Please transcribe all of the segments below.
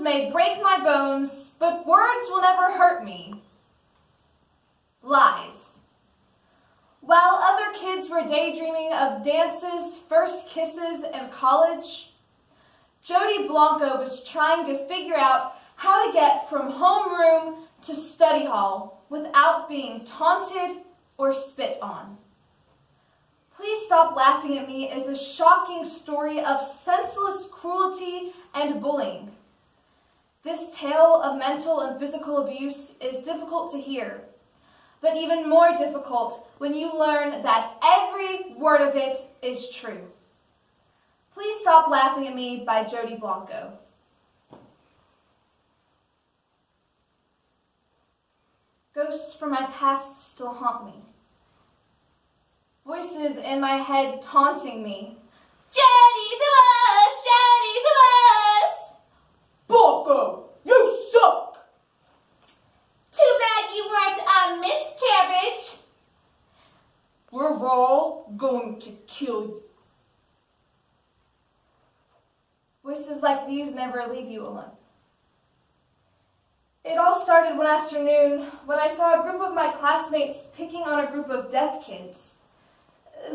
may break my bones, but words will never hurt me. Lies. While other kids were daydreaming of dances, first kisses, and college, Jody Blanco was trying to figure out how to get from homeroom to study hall without being taunted or spit on. Please Stop Laughing at Me is a shocking story of senseless cruelty and bullying. This tale of mental and physical abuse is difficult to hear, but even more difficult when you learn that every word of it is true. Please Stop Laughing at Me by Jody Blanco. Ghosts from my past still haunt me. Voices in my head taunting me. Jenny to us! Jenny to us! Blanco, you suck! Too bad you weren't a miscarriage. We're all going to kill you. Voices like these never leave you alone. It all started one afternoon when I saw a group of my classmates picking on a group of deaf kids.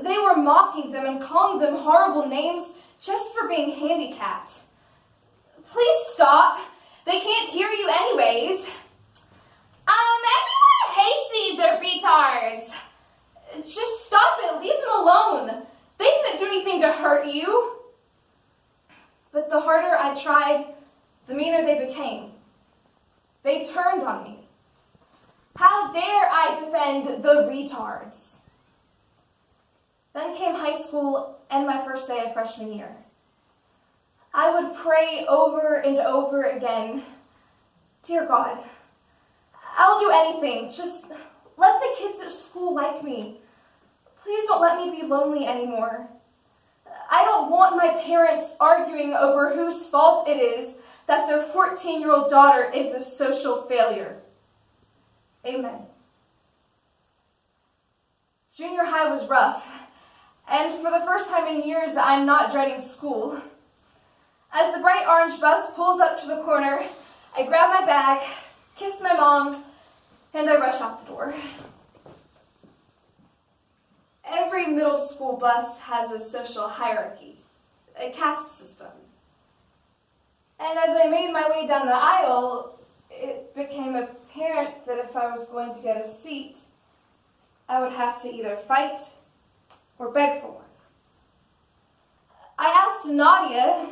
They were mocking them and calling them horrible names just for being handicapped. Please stop. They can't hear you anyways. Everyone hates these retards. Just stop it. Leave them alone. They didn't do anything to hurt you. But the harder I tried, the meaner they became. They turned on me. How dare I defend the retards? Then came high school and my first day of freshman year. I would pray over and over again, dear God, I'll do anything. Just let the kids at school like me. Please don't let me be lonely anymore. I don't want my parents arguing over whose fault it is that their 14-year-old daughter is a social failure. Amen. Junior high was rough, and for the first time in years, I'm not dreading school. As the bright orange bus pulls up to the corner, I grab my bag, kiss my mom, and I rush out the door. Every middle school bus has a social hierarchy, a caste system. And as I made my way down the aisle, it became apparent that if I was going to get a seat, I would have to either fight or beg for one. I asked Nadia,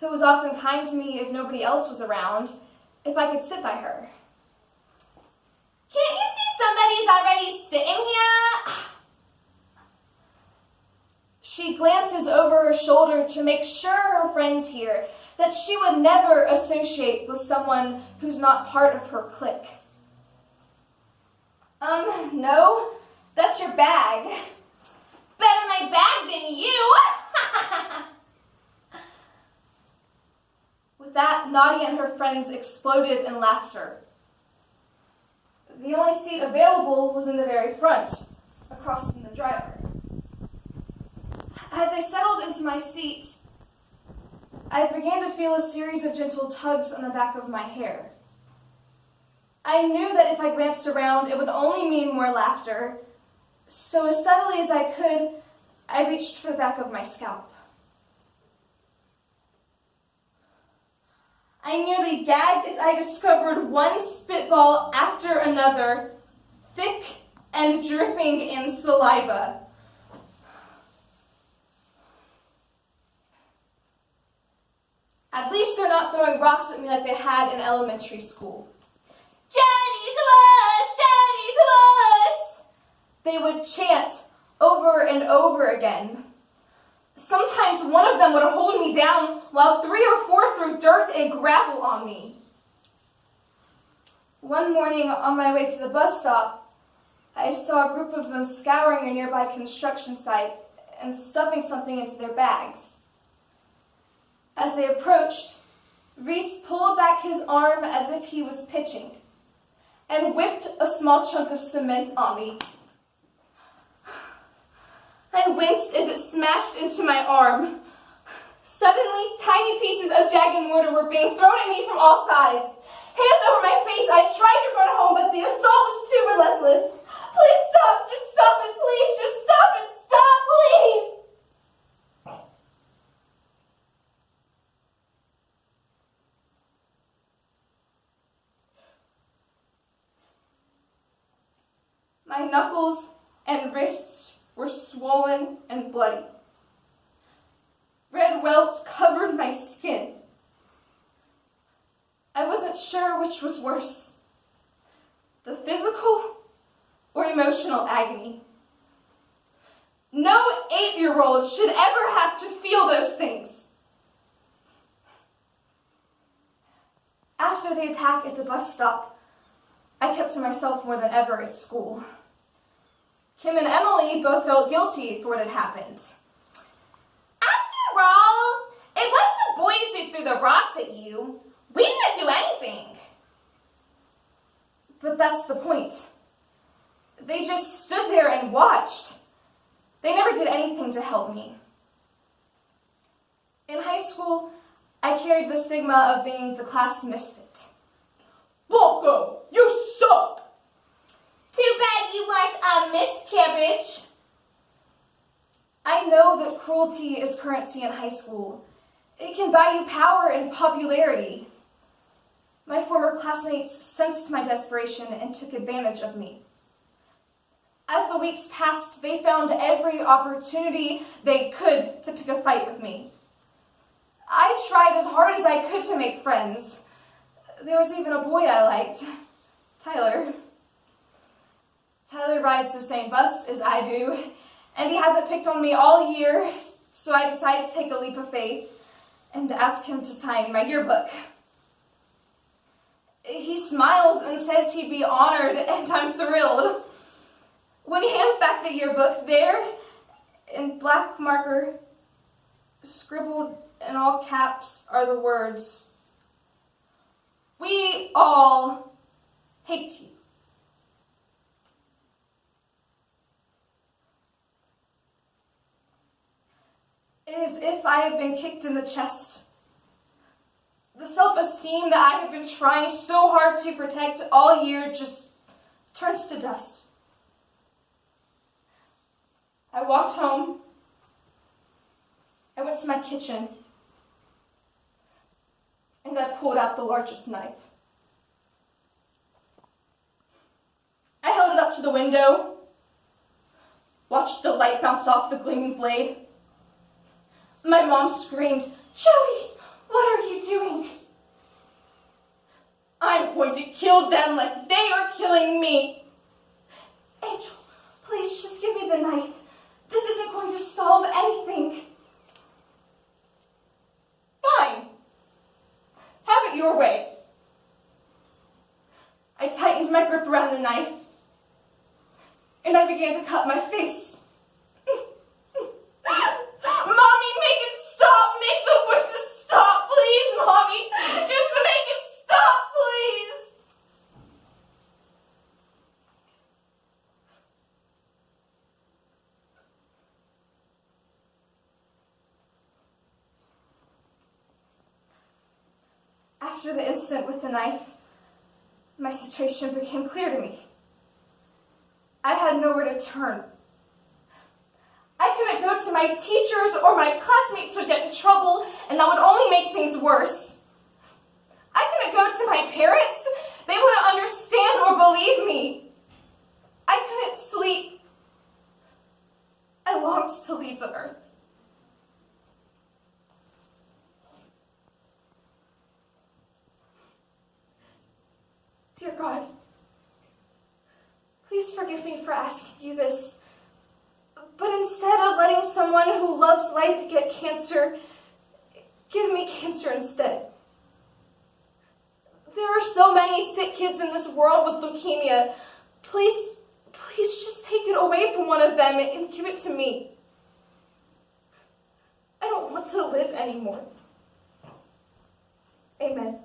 who was often kind to me if nobody else was around, if I could sit by her. Can't you see somebody's already sitting here? She glances over her shoulder to make sure her friend's here, that she would never associate with someone who's not part of her clique. No, that's your bag. Better my bag than you! With that, Nadia and her friends exploded in laughter. The only seat available was in the very front, across from the driver. As I settled into my seat, I began to feel a series of gentle tugs on the back of my hair. I knew that if I glanced around, it would only mean more laughter, so as subtly as I could, I reached for the back of my scalp. I nearly gagged as I discovered one spitball after another, thick and dripping in saliva. At least they're not throwing rocks at me like they had in elementary school. Jenny to us! Jenny to us! They would chant over and over again. Sometimes one of them would hold me down while 3 or 4 threw dirt and gravel on me. One morning on my way to the bus stop, I saw a group of them scouring a nearby construction site and stuffing something into their bags. As they approached, Reese pulled back his arm as if he was pitching and whipped a small chunk of cement on me. I winced as it smashed into my arm. Suddenly, tiny pieces of jagged mortar were being thrown at me from all sides. Hands over my face, I tried to run home, but the assault was too relentless. Please stop, just stop it, please, just stop it, stop, please. My knuckles and wrists were swollen and bloody. Red welts covered my skin. I wasn't sure which was worse, the physical or emotional agony. No 8-year-old should ever have to feel those things. After the attack at the bus stop, I kept to myself more than ever at school. Kim and Emily both felt guilty for what had happened. After all, it was the boys who threw the rocks at you. We didn't do anything. But that's the point. They just stood there and watched. They never did anything to help me. In high school, I carried the stigma of being the class misfit. Blanco, you suck! Too bad you weren't a miscarriage. I know that cruelty is currency in high school. It can buy you power and popularity. My former classmates sensed my desperation and took advantage of me. As the weeks passed, they found every opportunity they could to pick a fight with me. I tried as hard as I could to make friends. There was even a boy I liked, Tyler. Tyler rides the same bus as I do, and he hasn't picked on me all year, so I decided to take a leap of faith and ask him to sign my yearbook. He smiles and says he'd be honored, and I'm thrilled. When he hands back the yearbook, there, in black marker, scribbled in all caps, are the words, "We all hate you." It is as if I have been kicked in the chest. The self-esteem that I have been trying so hard to protect all year just turns to dust. I walked home. I went to my kitchen. And I pulled out the largest knife. I held it up to the window, watched the light bounce off the gleaming blade. My mom screamed, "Joey, what are you doing?" "I'm going to kill them like they are killing me." "Angel, please just give me the knife. This isn't going to solve anything." Fine. Have it your way. I tightened my grip around the knife, and I began to cut my face. "Mommy, make it stop! Make the voices stop! Please, Mommy! Just make it stop, please!" After the incident with the knife, my situation became clear to me. I had nowhere to turn. I couldn't go to my teachers or my classmates would get in trouble, and that would only make things worse. I couldn't go to my parents. They wouldn't understand or believe me. I couldn't sleep. I longed to leave the earth. Dear God, please forgive me for asking you this, but instead of letting someone who loves life get cancer, give me cancer instead. There are so many sick kids in this world with leukemia. Please just take it away from one of them and give it to me. I don't want to live anymore. Amen.